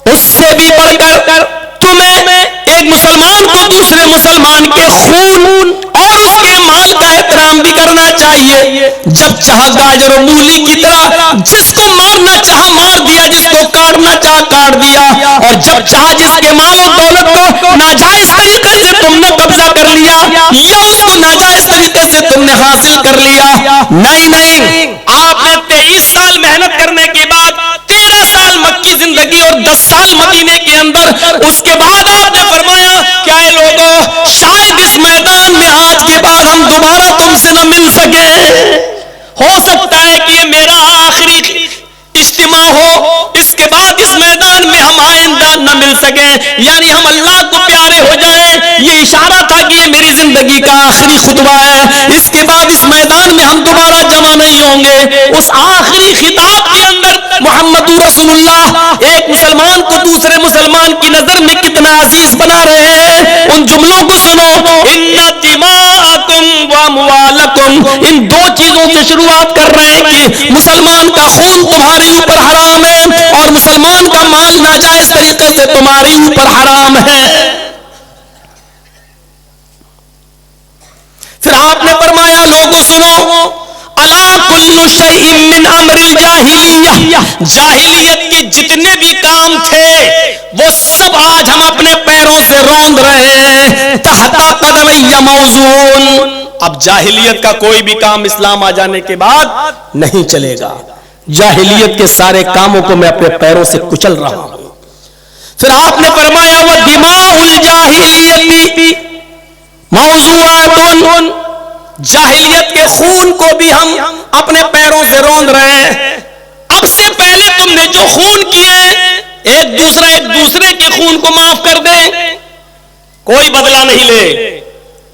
اس سے بھی بڑھ کر تمہیں ایک مسلمان کو دوسرے مسلمان کے خون اور اس کے مال کا احترام بھی کرنا چاہیے۔ جب چاہا گاجر و مولی کی طرح جس کو مارنا چاہا مار دیا، جس کو کاٹنا چاہا کاٹ دیا، اور جب چاہا جس کے مال و دولت کو ناجائز طریقے سے تم نے قبضہ کر لیا یا اس کو ناجائز طریقے سے تم نے حاصل کر لیا۔ نہیں، آپ نے 23 سال محنت کرنے کے بعد، 13 سال مکی زندگی اور 10 سال مدینے کے اندر، اس کے بعد آپ نے فرمایا کیا اے لوگوں، شاید اس میدان میں آج کے بعد ہم دوبارہ تم سے نہ مل سکیں، ہو سکتا ہے کہ یہ میرا آخری اجتماع ہو، اس کے بعد اس میدان میں ہم آئندہ نہ مل سکیں، یعنی ہم اللہ کو پیارے ہو جائیں۔ یہ اشارہ تھا کہ یہ میری زندگی کا آخری خطبہ ہے، اس کے بعد اس میدان میں ہم دوبارہ جمع نہیں ہوں گے۔ اس آخری خطاب کے اندر محمد رسول اللہ ایک مسلمان کو دوسرے مسلمان کی نظر میں کتنا عزیز بنا رہے ہیں۔ ان جملوں کو سنو، ان دماءکم و اموالکم، ان 2 چیزوں سے شروعات کر رہے ہیں کہ مسلمان کا خون تمہارے اوپر حرام ہے اور مسلمان کا مال ناجائز طریقے سے تمہارے اوپر حرام ہے۔ پھر آپ نے فرمایا لوگوں سنو، الا کل شیء من امر الجاہلیہ، جاہلیت کے جتنے بھی کام تھے وہ سب آج ہم اپنے پیروں سے روند رہے ہیں، تحت قدمی موزون، اب جاہلیت کا کوئی بھی کام اسلام آ جانے کے بعد نہیں چلے گا. جاہلیت کے سارے کاموں کو میں اپنے پیروں سے کچل رہا ہوں. پھر آپ نے فرمایا وَدِمَاءُ الْجَاهِلِيَّةِ موضوعاتٌ، جاہلیت کے خون کو بھی ہم اپنے پیروں سے روند رہے ہیں. اب سے پہلے تم نے جو خون کیے ایک دوسرے کے خون کو معاف کر دیں، کوئی بدلہ نہیں لے.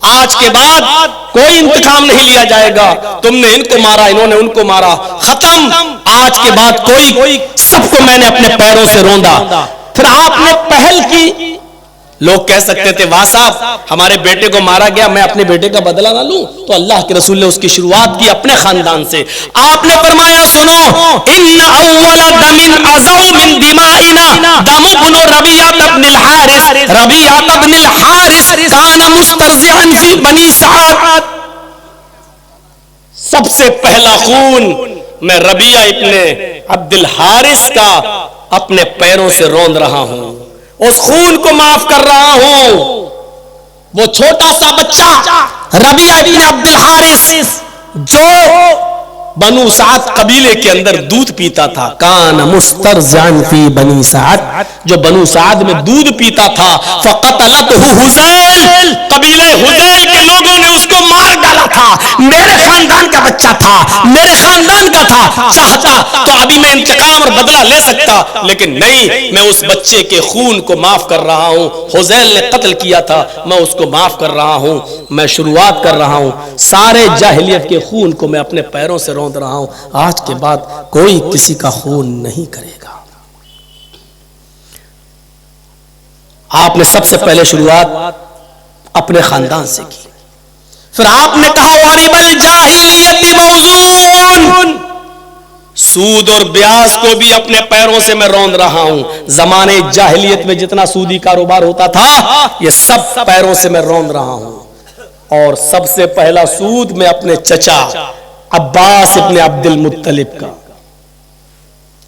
آج کے بعد کوئی انتقام نہیں لیا جائے گا. تم نے ان کو مارا، انہوں نے ان کو مارا، ختم. آج کے بعد کوئی، سب کو میں نے اپنے پیروں سے روندا. پھر آپ نے پہل کی. لوگ کہہ سکتے تھے واہ صاحب ہمارے بیٹے کو مارا گیا، میں اپنے بیٹے کا بدلہ نہ لوں. تو اللہ کے رسول نے اس کی شروعات کی اپنے خاندان سے. آپ نے فرمایا سنو، ان اول دم ازو من دمائنا دم ابن ربیعہ بن الحارث. ربیعہ بن الحارث کان مسترضعا فی بنی سعد. سب سے پہلا خون میں ربیعہ ابن عبد الحارث کا اپنے پیروں سے روند رہا ہوں. اس خون کو معاف کر رہا ہوں. وہ چھوٹا سا بچہ ربیعہ ابن عبد الحارث جو بنو سعد قبیلے کے اندر دودھ پیتا تھا، کان مسترضعا فی بنی سعد، جو بنو سعد میں دودھ پیتا تھا. فقتلتہ حذیل، قبیلے حذیل کے لوگوں نے اس کو مار ڈالا تھا. میرے خاندان کا بچہ تھا، میرے خاندان کا تھا. چاہتا تو ابھی میں انتقام اور بدلہ لے سکتا، لیکن نہیں، میں اس بچے کے خون کو معاف کر رہا ہوں. حذیل نے قتل کیا تھا، میں اس کو معاف کر رہا ہوں. میں شروعات کر رہا ہوں. سارے جاہلیت کے خون کو میں اپنے پیروں سے روند رہا ہوں. آج کے بعد کوئی کسی کا خون نہیں کرے گا. آپ نے سب سے پہلے شروعات اپنے خاندان سے کی. پھر آپ نے کہا وَرِبَ الْجَاهِلِيَّةِ مَوْزُونَ، سود اور بیاض کو بھی اپنے پیروں سے میں روند رہا ہوں. زمانے جاہلیت میں جتنا سودی کاروبار ہوتا تھا یہ سب پیروں سے میں روند رہا ہوں. اور سب سے پہلا سود میں اپنے چچا عباس ابن عبد المطلب کا.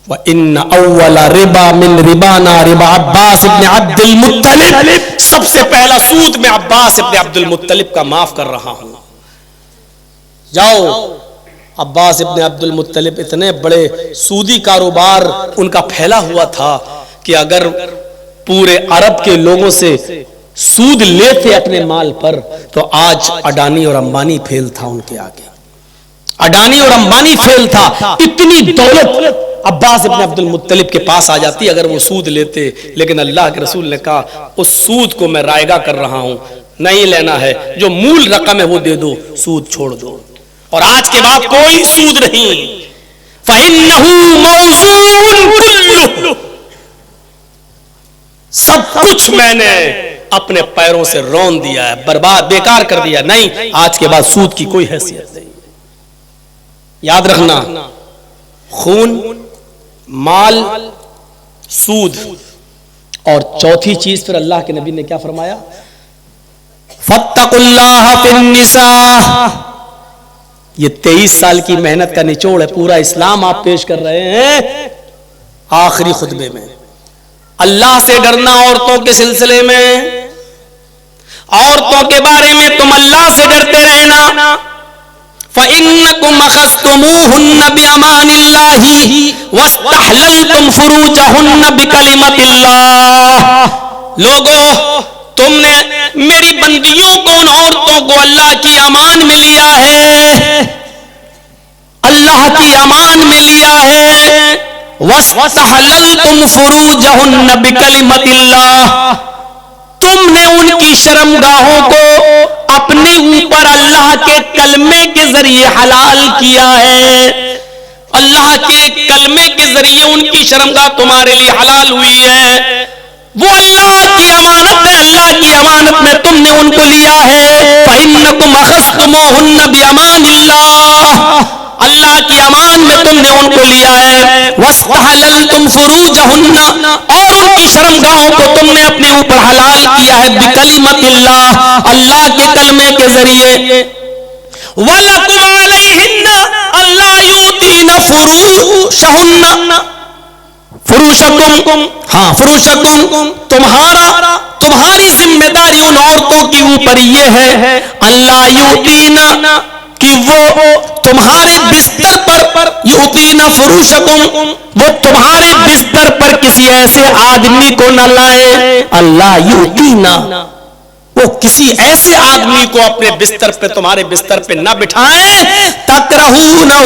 وَإِنَّ أَوَّلَ رِبَا مِنْ رِبَانَا رِبَا عباس ابن عبد المطلب، سب سے پہلا سود میں عباس ابن عبد المطلب کا معاف کر رہا ہوں. جاؤ، عباس ابن عبد المطلب اتنے بڑے سودی کاروبار ان کا پھیلا ہوا تھا کہ اگر پورے عرب کے لوگوں سے سود لیتے اپنے مال پر تو آج اڈانی اور امبانی فیل تھا ان کے آگے. اڈانی اور امبانی فیل تھا. اتنی دولت عباس ابن عبد المطلب کے پاس آ جاتی اگر وہ سود لیتے. لیکن اللہ کے رسول نے کہا اس سود کو میں رائگا کر رہا ہوں، نہیں لینا ہے. جو مول رقم ہے وہ دے دو، سود چھوڑ دو. اور آج کے بعد کوئی سود نہیں. فَإِنَّهُ مَوْزُونٌ كُلُّهُ، سب کچھ میں نے اپنے پیروں سے رون دیا ہے، برباد بیکار کر دیا. نہیں، آج کے بعد سود کی کوئی حیثیت نہیں. یاد رکھنا، خون، مال، سود. اور چوتھی چیز پھر اللہ کے نبی نے کیا فرمایا؟ فَاتَّقُوا اللَّهَ فِي النِّسَاءِ. یہ 23 سال کی محنت کا نچوڑ ہے. پورا اسلام آپ پیش کر رہے ہیں آخری خطبے میں. اللہ سے ڈرنا عورتوں کے سلسلے میں، عورتوں کے بارے میں تم اللہ سے ڈرتے رہنا. فَإِنَّكُمْ أَخَذْتُمُوهُنَّ بِأَمَانِ اللَّهِ وَاسْتَحْلَلْتُمْ فُرُوجَهُنَّ بِكَلِمَةِ اللَّهِ. لوگوں، تم نے میری بندیوں کو، ان عورتوں کو اللہ کی امان میں لیا ہے، اللہ کی امان میں لیا ہے. وَاسْتَحْلَلْتُمْ فُرُوجَهُنَّ بِكَلِمَةِ اللَّهِ، تم نے ان کی شرمگاہوں کو اپنے اوپر اللہ کے کلمے کے ذریعے حلال کیا ہے. اللہ کے کلمے کے ذریعے ان کی شرمگاہ تمہارے لیے حلال ہوئی ہے. وہ اللہ کی امانت ہے، اللہ کی امانت میں تم نے ان کو لیا ہے. فَإِنَّكُمْ أَخَذْتُمُوهُنَّ بِأَمَانِ اللَّهِ، اللہ کی امان میں تم نے ان کو لیا ہے. وَاسْتَحْلَلْتُمْ فُرُوجَهُنَّ، اور ان کی شرمگاہوں کو تم نے اپنے اوپر حلال کیا ہے. بِكَلِمَةِ اللَّهِ، اللہ کے کلمے کے ذریعے. وَلَكُمْ عَلَيْهِنَّ أَلَّا يُؤْتِينَ فُرُوشَهُنَّ، فروشکم، ہاں فروشکم، تمہاری ذمہ ذمہ داری ان عورتوں کی اوپر یہ ہے اللہ یؤتینا کہ وہ تمہارے بستر پر یؤتینا فروشکم وہ تمہارے بستر پر کسی ایسے آدمی کو نہ لائیں اللہ یؤتینا وہ کسی ایسے آدمی کو اپنے بستر پہ تمہارے بستر پہ نہ بٹھائیں تکرہونہ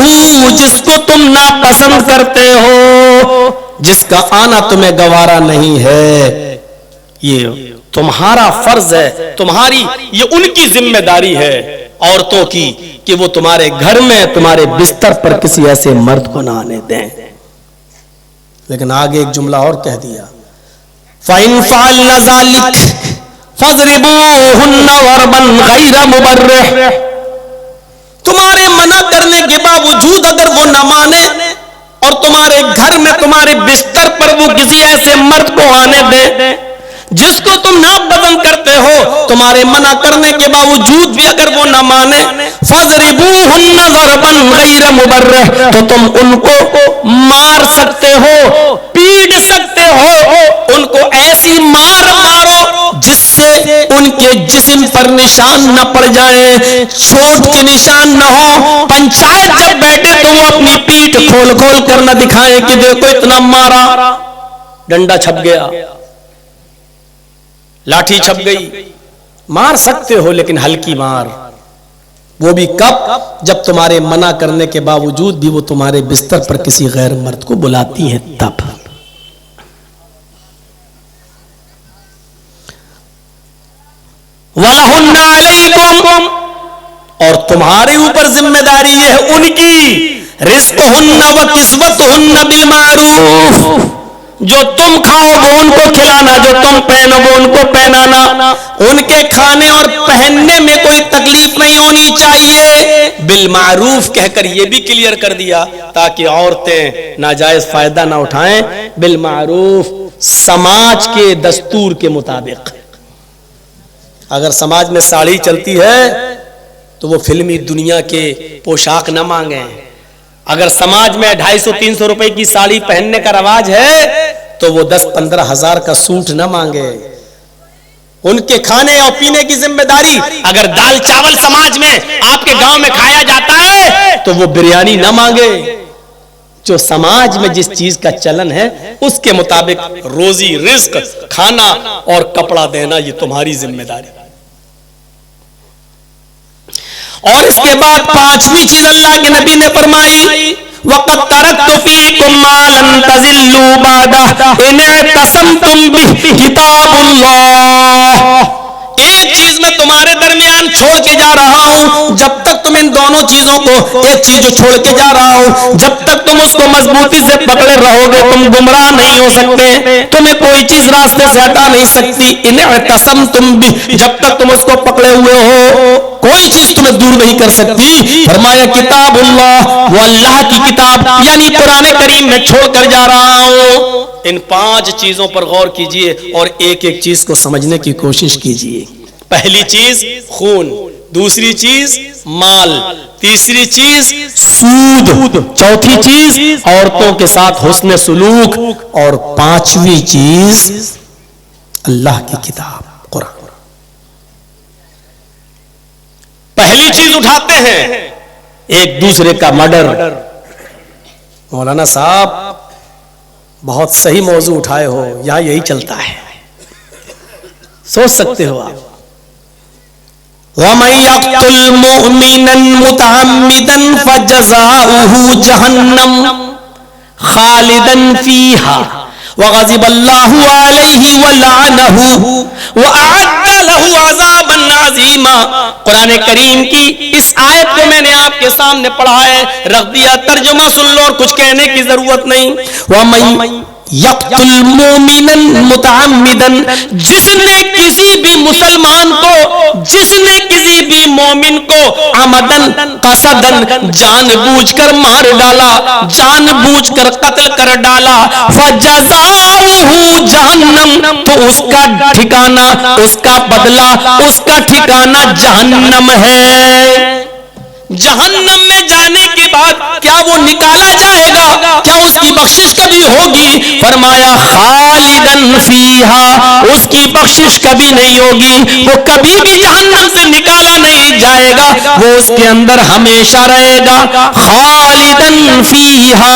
جس کو تم ناپسند کرتے ہو جس کا آنا تمہیں گوارا نہیں ہے یہ تمہارا فرض ہے تمہاری یہ ان کی ذمہ داری ہے عورتوں کی کہ وہ تمہارے گھر میں تمہارے بستر پر کسی ایسے مرد کو نہ آنے دیں لیکن آگے ایک جملہ اور کہہ دیا فَإِنْ فَعَلْنَ ذَلِكَ فَاضْرِبُوهُنَّ ضَرْبًا غَيْرَ مُبَرِّحٍ تمہارے منع کرنے کے باوجود اگر وہ نہ مانے اور تمہارے گھر میں تمہارے بستر پر وہ کسی ایسے مرد کو آنے دے جس کو تم ناپسند کرتے ہو تمہارے منع کرنے کے باوجود بھی اگر وہ نہ مانے فَاضْرِبُوهُنَّ ضَرْبًا غَيْرَ مُبَرِّحٍ تو تم ان کو مار سکتے ہو پیٹ سکتے ہو ان کو ایسی مار مارو جس سے ان کے جسم پر نشان نہ پڑ جائے چوٹ کے نشان نہ ہو پنچایت جب بیٹھے تو وہ اپنی پیٹ کھول کھول کر نہ دکھائیں کہ دیکھو اتنا مارا ڈنڈا چھپ گیا لاٹھی چھپ گئی مار سکتے ہو لیکن ہلکی مار وہ بھی کب جب تمہارے منع کرنے کے باوجود بھی وہ تمہارے بستر پر کسی غیر مرد کو بلاتی ہیں تب وَلَهُنَّ عَلَيْكُمْ اور تمہارے اوپر ذمہ داری یہ ہے ان کی رزقهن وکسوتهن بالمعروف جو تم کھاؤ وہ ان کو کھلانا جو تم پہنو وہ ان کو پہنانا ان کے کھانے اور پہننے میں کوئی تکلیف نہیں ہونی چاہیے بالمعروف کہہ کر یہ بھی کلیئر کر دیا تاکہ عورتیں ناجائز فائدہ نہ اٹھائیں بالمعروف سماج کے دستور کے مطابق اگر سماج میں ساڑی چلتی ہے تو وہ فلمی دنیا کے پوشاک نہ مانگیں اگر سماج میں 250-300 روپے کی ساڑی پہننے کا رواج ہے تو وہ 10-15 ہزار کا سوٹ نہ مانگے ان کے کھانے اور پینے کی ذمہ داری اگر دال چاول سماج میں آپ کے گاؤں میں کھایا جاتا ہے تو وہ بریانی نہ مانگے جو سماج میں جس چیز کا چلن ہے اس کے مطابق روزی رزق کھانا اور کپڑا دینا یہ تمہاری ذمہ داری اور اس کے بعد پانچویں چیز اللہ کے نبی نے فرمائی وَقَدْ تَرَكْتُ فِيكُمْ مَا لَن تَضِلُّوا بَعْدَهُ إِنِ اعْتَصَمْتُمْ بِهِ كِتَابُ اللَّهِ ایک چیز میں تمہارے درمیان چھوڑ کے جا رہا ہوں جب تک تم ان دونوں چیزوں کو ایک چیز جو چھوڑ کے جا رہا ہوں جب تک تم اس کو مضبوطی سے پکڑے رہو گے تم گمراہ نہیں ہو سکتے تمہیں کوئی چیز راستے سے ہٹا نہیں سکتی ان اعتصمتم بہ جب تک تم اس کو پکڑے ہوئے ہو کوئی چیز تمہیں دور نہیں کر سکتی فرمایا کتاب اللہ وہ اللہ کی کتاب یعنی قرآن کریم میں چھوڑ کر جا رہا ہوں ان 5 چیزوں پر غور کیجئے اور ایک ایک چیز کو سمجھنے کی کوشش کیجئے پہلی چیز خون دوسری چیز مال تیسری چیز سود چوتھی چیز عورتوں کے ساتھ حسن سلوک اور 5ویں چیز اللہ کی کتاب قرآن پہلی چیز اٹھاتے ہیں ایک دوسرے کا مرڈر مولانا صاحب بہت صحیح موضوع اٹھائے ہو یہاں یہی چلتا ہے سوچ سکتے ہو آپ وَمَن يَقْتُلْ مُؤْمِنًا مُتَعَمِّدًا فَجَزَاؤُهُ جَهَنَّمُ خَالِدًا فِيهَا وَغَضِبَ اللَّهُ عَلَيْهِ وَلَعَنَهُ وَأَعَدَّ لَهُ عَذَابًا عَظِيمًا قرآن کریم کی اس آیت کو میں نے آپ کے سامنے پڑھا ہے رکھ دیا ترجمہ سن لو اور کچھ کہنے کی ضرورت نہیں وَمَن یقتل مومنا متعمدا جس نے کسی بھی مسلمان کو جس نے کسی بھی مومن کو عمدن قصدن جان بوجھ کر مار ڈالا جان بوجھ کر قتل کر ڈالا فجزاؤہ جہنم تو اس کا ٹھکانہ اس کا بدلہ اس کا ٹھکانہ جہنم ہے جہنم میں جانے کے بعد کیا وہ نکالا جائے گا کیا اس کی بخشش کبھی ہوگی؟ فرمایا خالدن فیہا، اس کی بخشش کبھی نہیں ہوگی، وہ کبھی بھی جہنم سے نکالا نہیں جائے گا، وہ اس کے اندر ہمیشہ رہے گا، خالدن فیہا،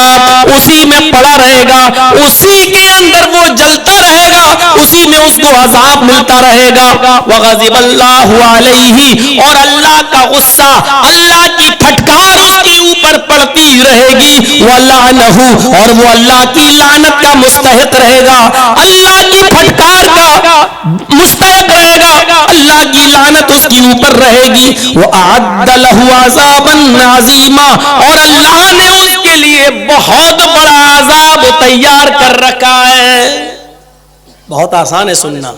اسی میں پڑا رہے گا، اسی کے اندر وہ جلتا رہے گا، اسی میں اس کو عذاب ملتا رہے گا۔ وغضب اللہ علیہ، اور اللہ کا غصہ، اللہ کی پھٹکار اس کے اوپر پڑتی رہے گی، وَلَعْنَهُ، اور وہ اللہ کی لعنت کا مستحق رہے گا، اللہ کی پھٹکار کا مستحق رہے گا، اللہ کی لعنت اس کے اوپر رہے گی۔ وَأَعَدَّ لَهُ عَذَابًا عَظِيمًا، اور اللہ نے اس کے لیے بہت بڑا عذاب تیار کر رکھا ہے۔ بہت آسان ہے سننا،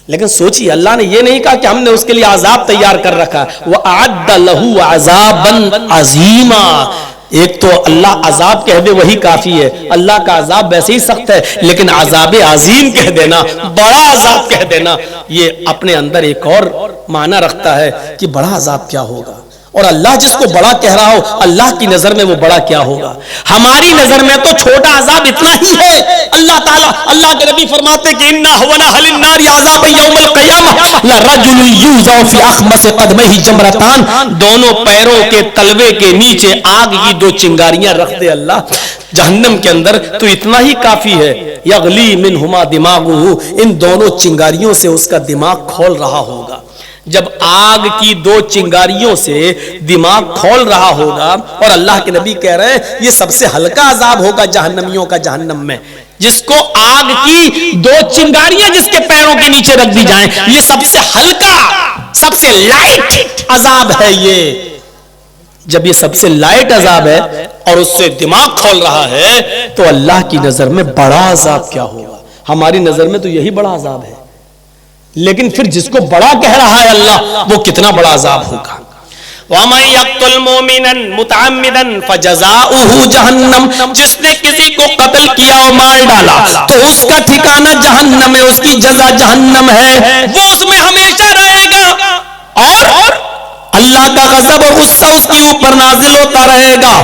لیکن سوچیے اللہ نے یہ نہیں کہا کہ ہم نے اس کے لیے عذاب تیار کر رکھا، وَأَعَدَّ لَهُ عَذَابًا عَظِيمًا۔ ایک تو اللہ عذاب کہہ دے وہی کافی ہے، اللہ کا عذاب ویسے ہی سخت ہے، لیکن عذاب عظیم کہہ دینا، بڑا عذاب کہہ دینا، یہ اپنے اندر ایک اور معنی رکھتا ہے کہ بڑا عذاب کیا ہوگا۔ اور اللہ جس کو بڑا کہہ رہا ہو، اللہ کی نظر میں وہ بڑا کیا ہوگا؟ ہماری نظر میں تو چھوٹا عذاب اتنا ہی ہے۔ اللہ تعالیٰ، اللہ کے نبی فرماتے کہ اِنَّ أَهْوَنَ أَهْلِ النَّارِ عَذَابًا يَوْمَ الْقِيَامَةِ لَرَجُلٌ يُوضَعُ فِي أَخْمَصِ قَدْمَيْهِ جَمْرَتَانِ، دونوں پیروں کے تلوے کے نیچے آگ کی دو چنگاریاں رکھ دے اللہ جہنم کے اندر، تو اتنا ہی کافی ہے۔ یغلی منہما دماغہ، ان دونوں چنگاریوں سے اس کا دماغ کھول رہا ہوگا۔ جب آگ کی دو چنگاریوں سے دماغ کھول رہا ہوگا، اور اللہ کے نبی کہہ رہے ہیں یہ سب سے ہلکا عذاب ہوگا جہنمیوں کا جہنم میں، جس کو آگ کی دو چنگاریاں جس کے پیروں کے نیچے رکھ دی جائیں، یہ سب سے ہلکا، سب سے لائٹ عذاب ہے یہ۔ جب یہ سب سے لائٹ عذاب ہے اور اس سے دماغ کھول رہا ہے، تو اللہ کی نظر میں بڑا عذاب کیا ہوگا؟ ہماری نظر میں تو یہی بڑا عذاب ہے، لیکن پھر جس کو بڑا کہہ رہا ہے اللہ، وہ کتنا بڑا عذاب ہوگا۔ وَمَن يَقْتُلْ مُؤْمِنًا مُتَعَمِّدًا فَجَزَاؤُهُ جَهَنَّمُ، جس نے کسی کو قتل کیا اور مار ڈالا تو اس کا ٹھکانہ جہنم ہے، اس کی جزا جہنم ہے، وہ اس میں ہمیشہ رہے گا، اور اللہ کا غضب اور غصہ اس کے اوپر نازل ہوتا رہے گا،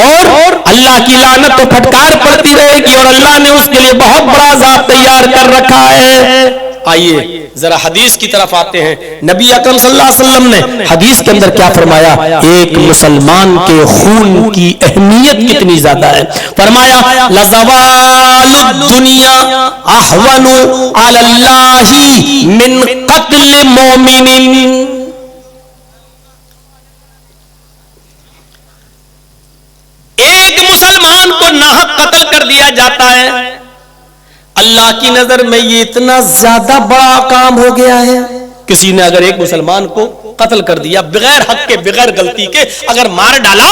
اور اللہ کی لعنت و پھٹکار پڑتی رہے گی، اور اللہ نے اس کے لیے بہت بڑا عذاب تیار کر رکھا ہے۔ آئیے ذرا حدیث کی طرف آتے ہیں۔ نبی اکرم صلی اللہ علیہ وسلم نے حدیث کے اندر کیا فرمایا؟ ایک مسلمان کے خون کی اہمیت کتنی زیادہ ہے۔ فرمایا لزوال الدنیا احون علی اللہ من قتل مومن، ایک مسلمان کو ناحق قتل کر دیا جاتا ہے، اللہ کی نظر میں یہ اتنا زیادہ بڑا کام ہو گیا ہے۔ کسی نے اگر ایک مسلمان کو قتل کر دیا بغیر حق کے، بغیر غلطی کے اگر مار ڈالا،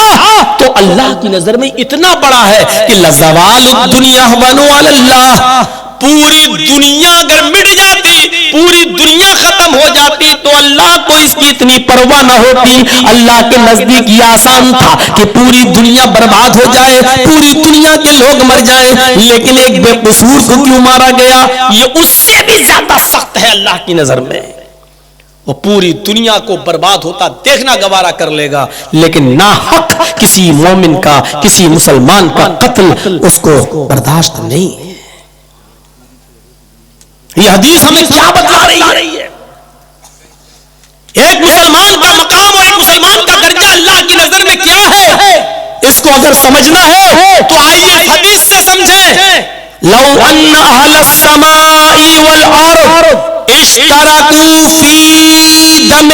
تو اللہ کی نظر میں اتنا بڑا ہے کہ لزوال الدنیا احون علی اللہ، پوری دنیا اگر مٹ جاتی، پوری دنیا ختم ہو جاتی، تو اللہ کو اس کی اتنی پرواہ نہ ہوتی۔ اللہ کے نزدیک یہ آسان تھا کہ پوری دنیا برباد ہو جائے، پوری دنیا کے لوگ مر جائیں، لیکن ایک بے قصور کو کیوں مارا گیا؟ یہ اس سے بھی زیادہ سخت ہے اللہ کی نظر میں۔ وہ پوری دنیا کو برباد ہوتا دیکھنا گوارا کر لے گا، لیکن ناحق کسی مومن کا، کسی مسلمان کا قتل اس کو برداشت نہیں۔ یہ حدیث ہمیں کیا بتا رہی ہے؟ ایک مسلمان کا مقام اور ایک مسلمان کا درجہ اللہ کی نظر میں کیا ہے، اس کو اگر سمجھنا ہے تو آئیے اس حدیث سے سمجھیں۔ لو ان اہل السماء والارض اشترکوا فی دم